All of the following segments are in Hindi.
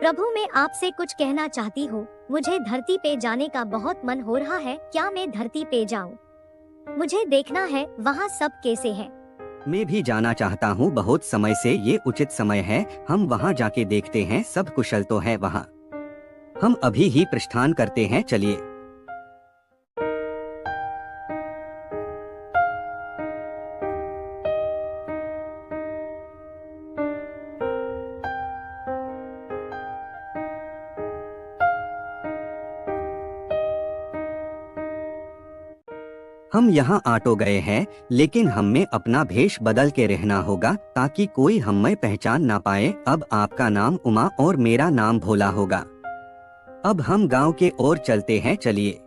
प्रभु, मैं आपसे कुछ कहना चाहती हूँ। मुझे धरती पे जाने का बहुत मन हो रहा है। क्या मैं धरती पे जाऊँ? मुझे देखना है वहाँ सब कैसे है। मैं भी जाना चाहता हूँ बहुत समय से। ये उचित समय है, हम वहाँ जाके देखते हैं सब कुशल तो है वहाँ। हम अभी ही प्रस्थान करते हैं, चलिए। हम यहाँ ऑटो गए हैं, लेकिन हमें अपना भेष बदल के रहना होगा ताकि कोई हमें पहचान ना पाए। अब आपका नाम उमा और मेरा नाम भोला होगा। अब हम गांव के ओर चलते हैं, चलिए।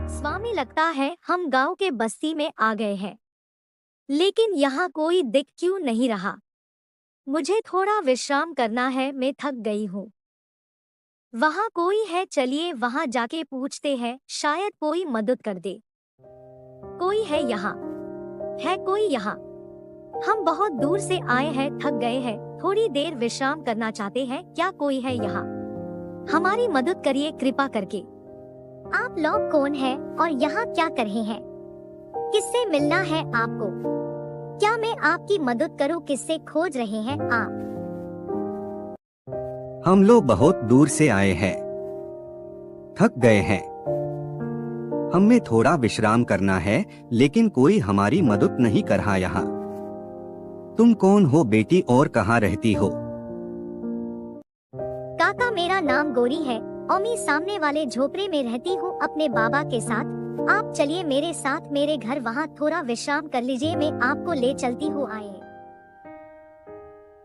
स्वामी, लगता है हम गांव के बस्ती में आ गए हैं, लेकिन यहाँ कोई दिख क्यों नहीं रहा। मुझे थोड़ा विश्राम करना है, मैं थक गई हूँ। वहाँ कोई है, चलिए वहाँ जाके पूछते हैं, शायद कोई मदद कर दे। कोई है यहाँ? है कोई यहाँ? हम बहुत दूर से आए हैं, थक गए हैं, थोड़ी देर विश्राम करना चाहते हैं। क्या कोई है यहाँ? हमारी मदद करिए कृपा करके। आप लोग कौन हैं और यहाँ क्या कर रहे हैं? किससे मिलना है आपको? क्या मैं आपकी मदद करूँ? किससे खोज रहे हैं आप? हम लोग बहुत दूर से आए हैं, थक गए हैं, हमें थोड़ा विश्राम करना है, लेकिन कोई हमारी मदद नहीं कर रहा यहाँ। तुम कौन हो बेटी और कहाँ रहती हो? काका, मेरा नाम गौरी है और मैं सामने वाले झोपड़े में रहती हूँ अपने बाबा के साथ। आप चलिए मेरे साथ मेरे घर, वहाँ थोड़ा विश्राम कर लीजिए, मैं आपको ले चलती हूँ। आए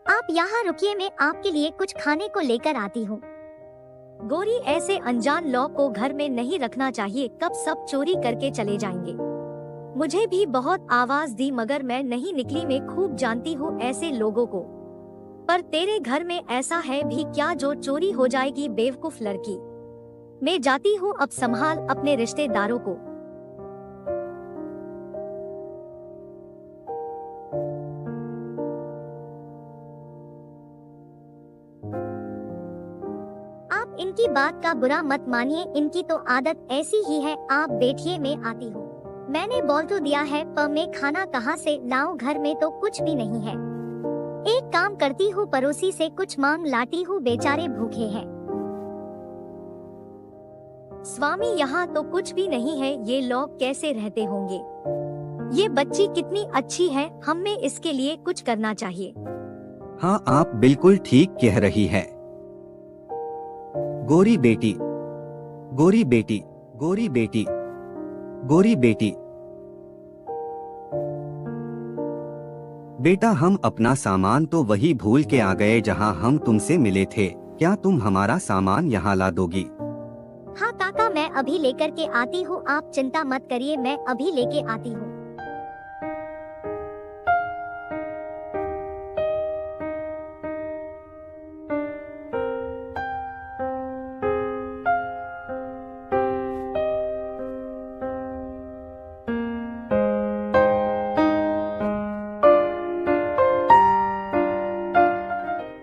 आप यहाँ रुकिए, मैं आपके लिए कुछ खाने को लेकर आती हूँ। गौरी, ऐसे अनजान लोग को घर में नहीं रखना चाहिए, कब सब चोरी करके चले जाएंगे। मुझे भी बहुत आवाज दी मगर मैं नहीं निकली। मैं खूब जानती हूँ ऐसे लोगों को। पर तेरे घर में ऐसा है भी क्या जो चोरी हो जाएगी? बेवकूफ लड़की, मैं जाती हूँ, अब संभाल अपने रिश्तेदारों को। आप इनकी बात का बुरा मत मानिए, इनकी तो आदत ऐसी ही है। आप बैठिए, मैं आती हूँ। मैंने बोल तो दिया है, पर मैं खाना कहाँ से लाऊं? घर में तो कुछ भी नहीं है। एक काम करती हूँ, पड़ोसी से कुछ मांग लाती हूँ, बेचारे भूखे हैं। स्वामी, यहाँ तो कुछ भी नहीं है, ये लोग कैसे रहते होंगे? ये बच्ची कितनी अच्छी है, हमें इसके लिए कुछ करना चाहिए। हाँ, आप बिल्कुल ठीक कह रही है। गोरी बेटी, गोरी बेटी, गोरी बेटी, गोरी बेटी। बेटा, हम अपना सामान तो वही भूल के आ गए जहाँ हम तुमसे मिले थे। क्या तुम हमारा सामान यहाँ ला दोगी? हाँ काका, मैं अभी लेकर के आती हूँ, आप चिंता मत करिए, मैं अभी लेके आती हूँ।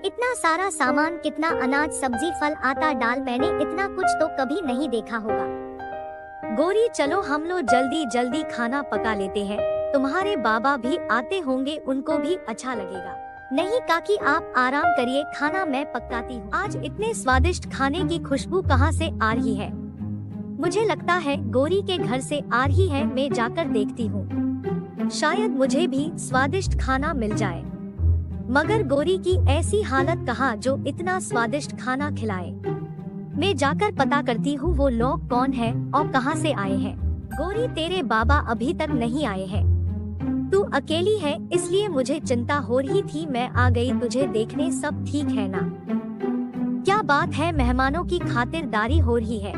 इतना सारा सामान, कितना अनाज, सब्जी, फल, आटा, दाल, मैंने इतना कुछ तो कभी नहीं देखा होगा। गौरी, चलो हम लोग जल्दी जल्दी खाना पका लेते हैं, तुम्हारे बाबा भी आते होंगे, उनको भी अच्छा लगेगा। नहीं काकी, आप आराम करिए, खाना मैं पकाती हूँ। आज इतने स्वादिष्ट खाने की खुशबू कहाँ से आ रही है? मुझे लगता है गौरी के घर से आ रही है, मैं जाकर देखती हूँ। शायद मुझे भी स्वादिष्ट खाना मिल जाए। मगर गोरी की ऐसी हालत कहाँ जो इतना स्वादिष्ट खाना खिलाए। मैं जाकर पता करती हूँ वो लोग कौन है और कहाँ से आए हैं। गोरी, तेरे बाबा अभी तक नहीं आए हैं। तू अकेली है इसलिए मुझे चिंता हो रही थी, मैं आ गई तुझे देखने। सब ठीक है ना? क्या बात है, मेहमानों की खातिरदारी हो रही है।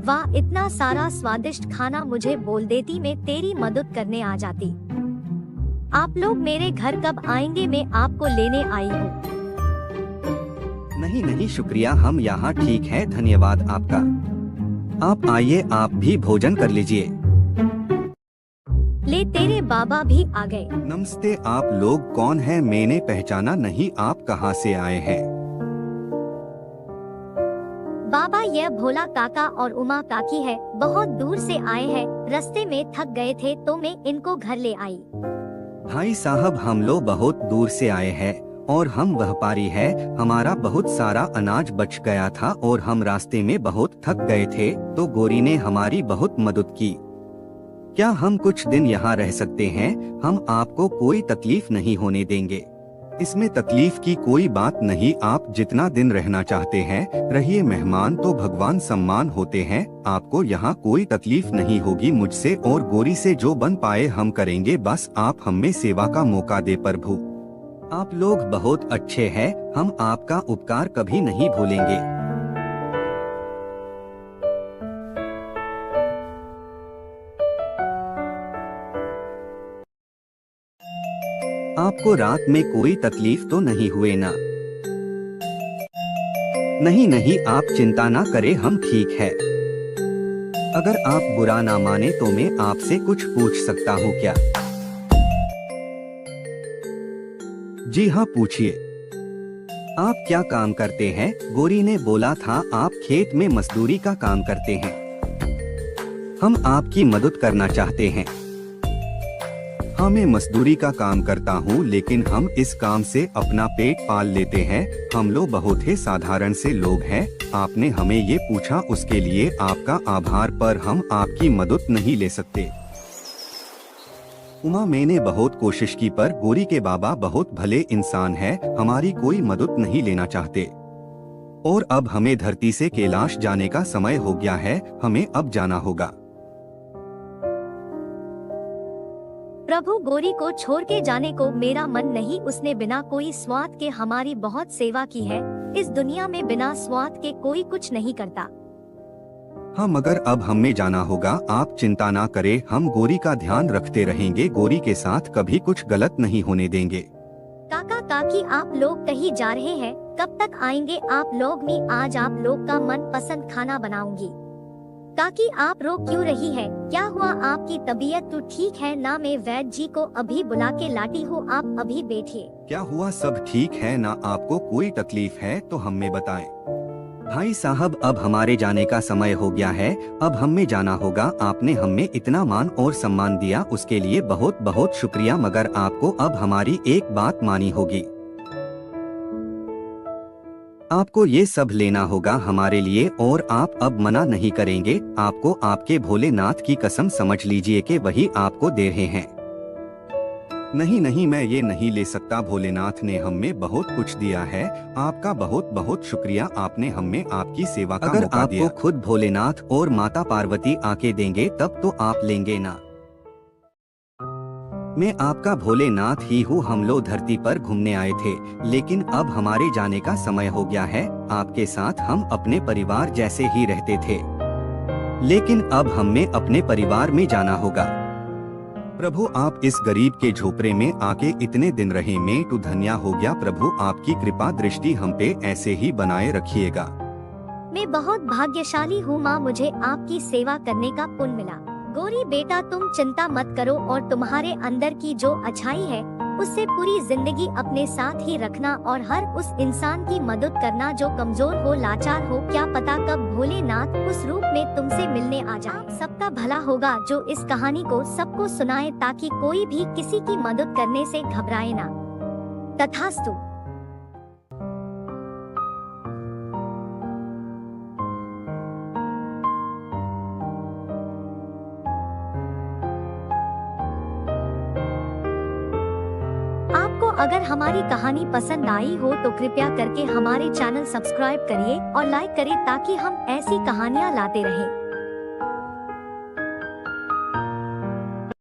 वाह, इतना सारा स्वादिष्ट खाना मुझे बोल देती, मैं तेरी मदद करने आ जाती। आप लोग मेरे घर कब आएंगे? मैं आपको लेने आई हूँ। नहीं नहीं शुक्रिया, हम यहाँ ठीक है, धन्यवाद आपका। आप आइए, आप भी भोजन कर लीजिए। ले, तेरे बाबा भी आ गए। नमस्ते, आप लोग कौन हैं? मैंने पहचाना नहीं, आप कहाँ से आए हैं? बाबा, यह भोला काका और उमा काकी है, बहुत दूर से आए हैं, रास्ते में थक गए थे तो मैं इनको घर ले आई। भाई साहब, हम लोग बहुत दूर से आए हैं और हम व्यापारी है। हमारा बहुत सारा अनाज बच गया था और हम रास्ते में बहुत थक गए थे तो गोरी ने हमारी बहुत मदद की। क्या हम कुछ दिन यहाँ रह सकते हैं? हम आपको कोई तकलीफ नहीं होने देंगे। इसमें तकलीफ की कोई बात नहीं, आप जितना दिन रहना चाहते हैं रहिए। मेहमान तो भगवान सम्मान होते हैं, आपको यहाँ कोई तकलीफ नहीं होगी। मुझसे और गोरी से जो बन पाए हम करेंगे, बस आप हमें सेवा का मौका दे प्रभु। आप लोग बहुत अच्छे हैं, हम आपका उपकार कभी नहीं भूलेंगे। आपको रात में कोई तकलीफ तो नहीं हुए ना? नहीं नहीं, आप चिंता ना करें, हम ठीक है। अगर आप बुरा ना माने तो मैं आपसे कुछ पूछ सकता हूँ क्या? जी हाँ, पूछिए। आप क्या काम करते हैं? गोरी ने बोला था आप खेत में मजदूरी का काम करते हैं। हम आपकी मदद करना चाहते हैं। हाँ, मैं मजदूरी का काम करता हूँ, लेकिन हम इस काम से अपना पेट पाल लेते हैं। हम लोग बहुत ही साधारण से लोग हैं। आपने हमें ये पूछा, उसके लिए आपका आभार, पर हम आपकी मदद नहीं ले सकते। उमा, मैंने बहुत कोशिश की पर गोरी के बाबा बहुत भले इंसान है, हमारी कोई मदद नहीं लेना चाहते। और अब हमें धरती से कैलाश जाने का समय हो गया है, हमें अब जाना होगा। प्रभु, गोरी को छोड़ के जाने को मेरा मन नहीं। उसने बिना कोई स्वार्थ के हमारी बहुत सेवा की है। इस दुनिया में बिना स्वार्थ के कोई कुछ नहीं करता। हाँ, मगर अब हमें जाना होगा। आप चिंता ना करें, हम गोरी का ध्यान रखते रहेंगे। गोरी के साथ कभी कुछ गलत नहीं होने देंगे। काका काकी, आप लोग कहीं जा रहे हैं? कब तक आएंगे आप लोग? मैं आज आप लोग का मन पसंद खाना बनाऊंगी। काकी, आप रो क्यों रही है? क्या हुआ? आपकी तबीयत तो ठीक है ना? मैं वैद्य जी को अभी बुला के लाती हूँ, आप अभी बैठिए। क्या हुआ? सब ठीक है ना? आपको कोई तकलीफ है तो हमें बताएं। भाई साहब, अब हमारे जाने का समय हो गया है, अब हमें जाना होगा। आपने हमें इतना मान और सम्मान दिया, उसके लिए बहुत बहुत शुक्रिया, मगर आपको अब हमारी एक बात मानी होगी। आपको ये सब लेना होगा हमारे लिए और आप अब मना नहीं करेंगे। आपको आपके भोलेनाथ की कसम समझ लीजिए कि वही आपको दे रहे हैं। नहीं नहीं, मैं ये नहीं ले सकता। भोलेनाथ ने हमें बहुत कुछ दिया है। आपका बहुत बहुत शुक्रिया, आपने हमें आपकी सेवा का मौका दिया। आपको खुद भोलेनाथ और माता पार्वती आके देंगे तब तो आप लेंगे ना? मैं आपका भोलेनाथ ही हूँ। हम लोग धरती पर घूमने आए थे, लेकिन अब हमारे जाने का समय हो गया है। आपके साथ हम अपने परिवार जैसे ही रहते थे, लेकिन अब हमें अपने परिवार में जाना होगा। प्रभु, आप इस गरीब के झोपड़े में आके इतने दिन रहे, मैं तो धन्य हो गया। प्रभु, आपकी कृपा दृष्टि हम पे ऐसे ही बनाए रखिएगा। मैं बहुत भाग्यशाली हूँ माँ, मुझे आपकी सेवा करने का पुण्य मिला। गोरी बेटा, तुम चिंता मत करो और तुम्हारे अंदर की जो अच्छाई है उससे पूरी जिंदगी अपने साथ ही रखना और हर उस इंसान की मदद करना जो कमजोर हो, लाचार हो। क्या पता कब भोलेनाथ उस रूप में तुमसे मिलने आ जाए। सबका भला होगा जो इस कहानी को सबको सुनाए, ताकि कोई भी किसी की मदद करने से घबराए ना। तथास्तु। अगर हमारी कहानी पसंद आई हो तो कृपया करके हमारे चैनल सब्सक्राइब करिए और लाइक करें ताकि हम ऐसी कहानियाँ लाते रहें।